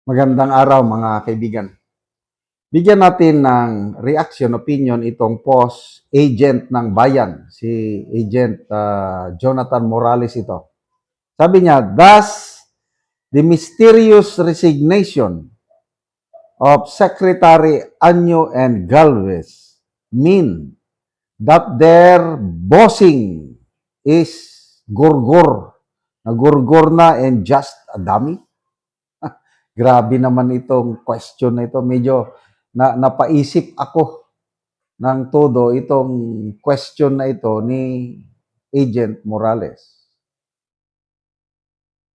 Magandang araw mga kaibigan. Bigyan natin ng reaction, opinion itong post agent ng bayan, si Agent Jonathan Morales ito. Sabi niya, "Does the mysterious resignation of Secretary Anyo and Galvez mean that their bossing is gurgur, nagurgur na and just a dummy?" Grabe naman itong question na ito. Medyo napaisip ako ng todo itong question na ito ni Agent Morales.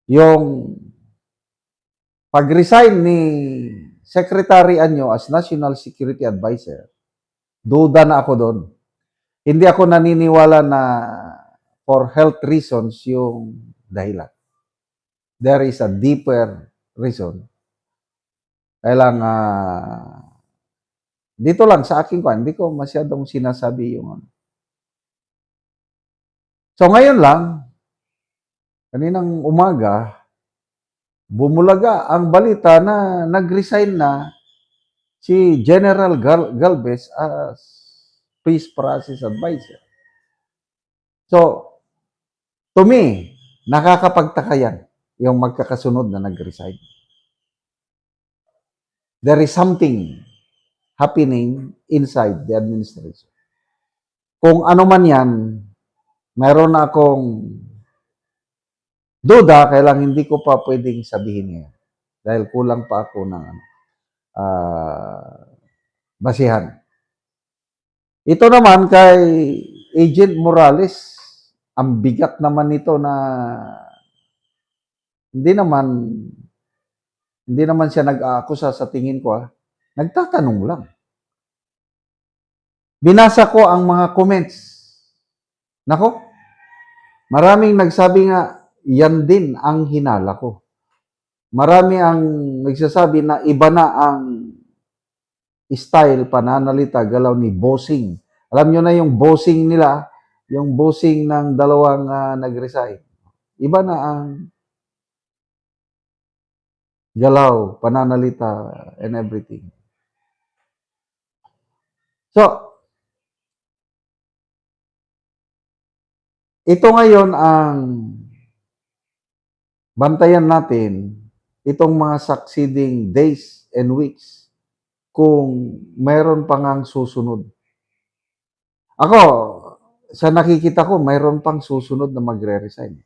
Yung pag-resign ni Secretary Anyo as National Security Advisor, duda na ako doon. Hindi ako naniniwala na for health reasons yung dahilan. There is a deeper reason. Kailangan dito lang sa aking kwan, hindi ko masyadong sinasabi yung ano. So ngayon lang, kaninang umaga, bumulaga ang balita na nag-resign na si General Galvez as Peace Process Advisor. So, to me, nakakapagtaka yan, yung magkakasunod na nag-resign. There is something happening inside the administration. Kung ano man yan, mayroon na akong duda, kaya lang hindi ko pa pwedeng sabihin ngayon. Dahil kulang pa ako ng basihan. Ito naman kay Agent Morales, ang bigat naman nito na hindi naman siya nag-aakusa sa tingin ko. Nagtatanong lang. Binasa ko ang mga comments. Nako, maraming nagsabi nga, yan din ang hinala ko. Marami ang nagsasabi na iba na ang style, pananalita, galaw ni bossing. Alam nyo na yung bossing nila, yung bossing ng dalawang nag-resign. Iba na ang galaw, pananalita, and everything. So, ito ngayon ang bantayan natin, itong mga succeeding days and weeks, kung mayroon pang ang susunod. Ako, sa nakikita ko, mayroon pang susunod na magre-resign.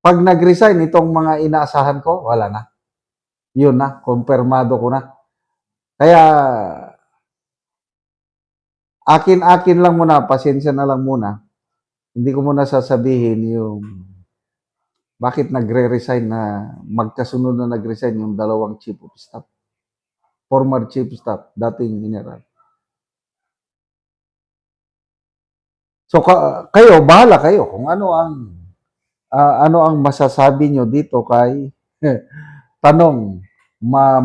Pag nag-resign, itong mga inaasahan ko, wala na. Yun na, kumpirmado ko na. Kaya, akin-akin lang muna, pasensya na lang muna. Hindi ko muna sasabihin yung bakit nagre-resign na magkasunod na nag-resign yung dalawang chief of staff. Former chief of staff, dating general. So, kayo, bahala kayo kung ano ang masasabi nyo dito kay tanong,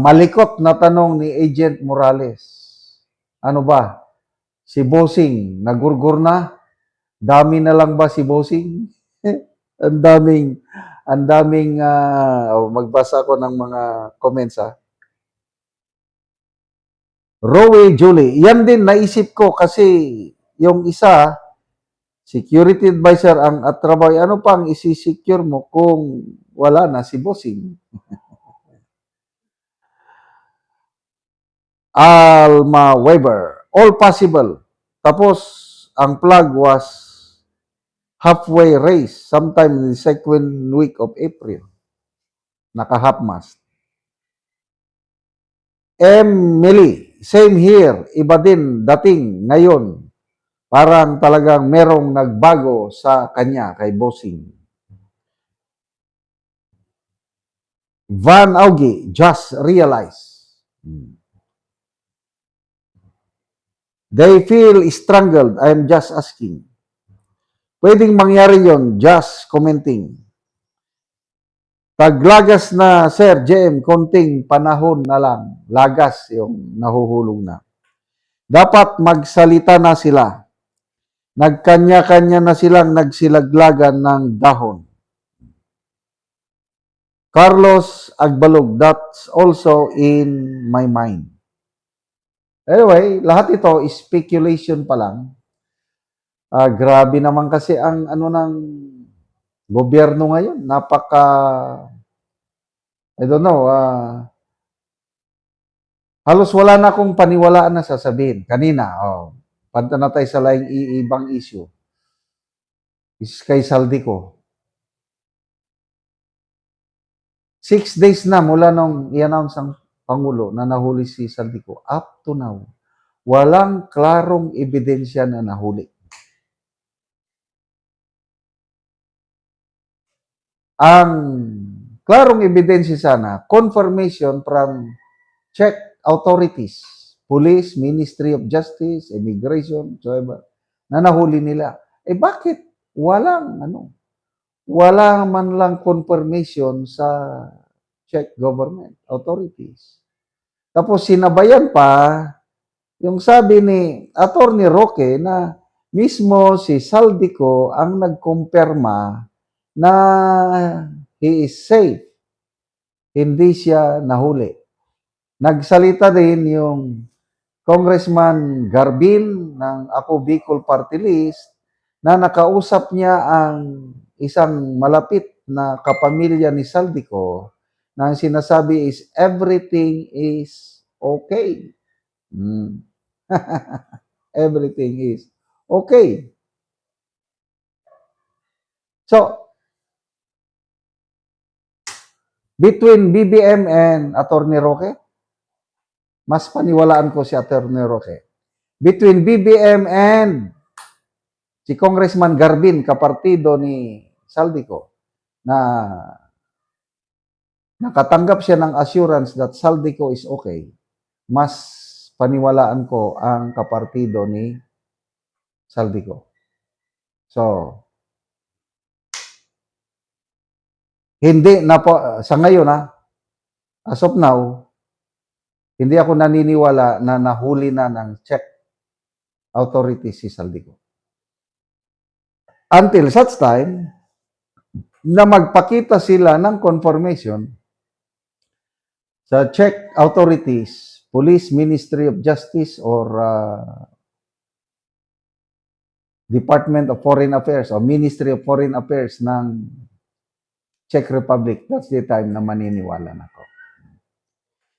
malikot na tanong ni Agent Morales. Ano ba? Si Bossing, nagurgur na? Dami na lang ba si Bossing? ang daming, magbasa ko ng mga comments ha. Rowie Julie, yan din naisip ko kasi yung isa, security advisor ang at trabaho, ano pang isi-secure mo kung wala na si Bossing? Alma Weber, all possible. Tapos, ang flag was halfway raised sometime in the second week of April. Naka-half mast. Emily, same here. Iba din dating ngayon. Parang talagang merong nagbago sa kanya kay Bossing. Van Augie, just realize. They feel strangled. I'm just asking. Pwedeng mangyari yon, just commenting. Paglagas na, Sir JM, konting panahon na lang. Lagas yung nahuhulog na. Dapat magsalita na sila. Nagkanya-kanya na silang nagsilaglagan ng dahon. Carlos Agbalog, that's also in my mind. Anyway, lahat ito is speculation pa lang. Grabe naman kasi ang ano ng gobyerno ngayon. I don't know, halos wala na akong paniwalaan na sasabihin. Kanina, punta na tayo sa ibang issue. Is kay Saldico. 6 days na mula nung i-announce ang Pangulo na nahuli si Saldico. Up to now, walang klarong ebidensya na nahuli. Ang klarong ebidensya sana, confirmation from Czech authorities, police, Ministry of Justice, Immigration, whatever, na nahuli nila. Bakit walang wala man lang confirmation sa Czech government authorities? Tapos sinabayan pa yung sabi ni Attorney Roque na mismo si Saldico ang nagkumpirma na he is safe. Hindi siya nahuli. Nagsalita din yung Congressman Garbin ng Ako Bicol Party List na nakausap niya ang isang malapit na kapamilya ni Saldico na ang sinasabi is everything is okay. Everything is okay. So, between BBM and Attorney Roque, mas paniwalaan ko si Attorney Roque. Between BBM and si Congressman Garbin, kapartido ni Saldico, na nakatanggap siya ng assurance that Saldico is okay, mas paniwalaan ko ang kapartido ni Saldico. So, hindi na po, sa ngayon as of now, hindi ako naniniwala na nahuli na ng Czech authorities si Saldico. Until such time na magpakita sila ng confirmation sa Czech authorities, Police, Ministry of Justice, or Department of Foreign Affairs o Ministry of Foreign Affairs ng Czech Republic, that's the time na maniniwala na ako.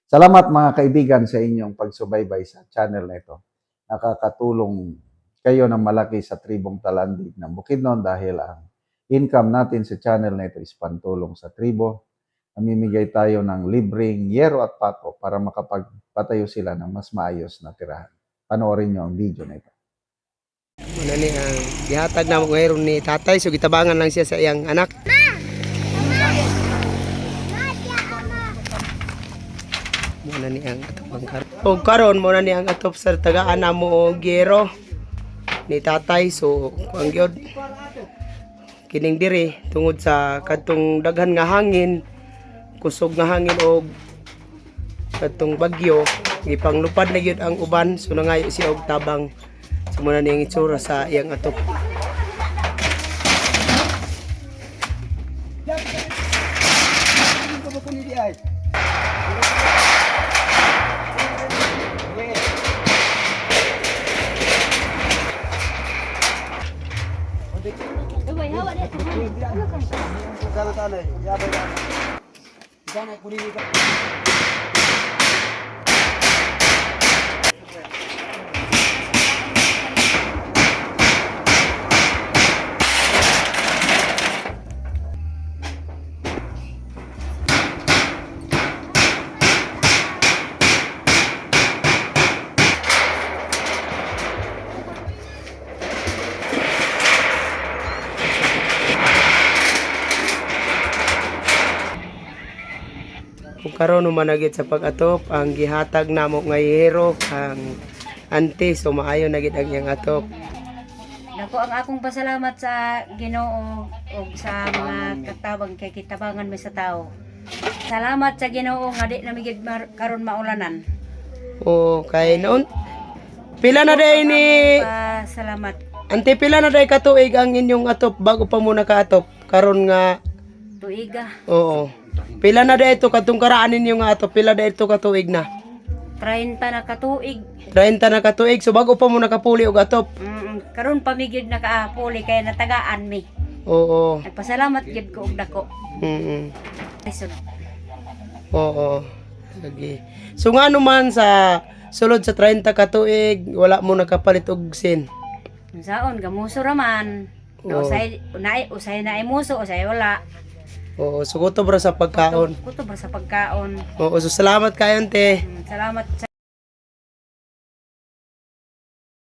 Salamat mga kaibigan sa inyong pagsubaybay sa channel na ito. Nakakatulong kayo ng malaki sa tribong Talandig ng Bukidnon dahil ang income natin sa channel na ito is pantulong sa tribo. Namimigay tayo ng libreng yero at pako para makapagpatayo sila ng mas maayos na tirahan. Panoorin nyo ang video na ito. Muna ni ang gihatag na mo ngayon ni tatay, so gitabangan lang siya sa iyang anak. Muna ni ang atop ang karon. O karon muna ni ang atop sa tagaan na mo og gero ni tatay, so ang gyud kining diri tungod sa kadtong daghan nga hangin, kusog nga hangin og kadtong bagyo, gipanglupad na gyud ang uban, so nangayo siya og tabang. So muna ni ang itsura sa iyang atop. Kung karon managit sa pag-atop ang gihatag namo nga yero ang ante, so maayo na gid ang iyang atop. Nako ang akong pasalamat sa Ginoo o sa mga katabang kay kitabangan mi sa tao. Salamat sa Ginoo nga di namigid karon maulanan. O kay noon pila na day ni Salamat. ante, pila na day katuig ang inyong atop bago pa mo nakaatop karon nga Tuiga. oo Pila na dito katong karaan ninyo nga ato? Pila dito katuig na? 30 na katuig. 30 na katuig. So bago pa mo nakapuli og atop. Karon pamigid na kaapuli kaya natagaan mi. Oo. Nagpasalamat gid ko og dako. Ay sunod. Oo. Lagi. So nga naman sa sulod sa 30 katuig, wala mo nakapalit og sin. Saon gamuso raman. Oo. Usay na imuso, usay wala. Oo, suguto bro sa pagkaon. Kuto ba sa pagkaon. Oo, so salamat kayo, te. Salamat sa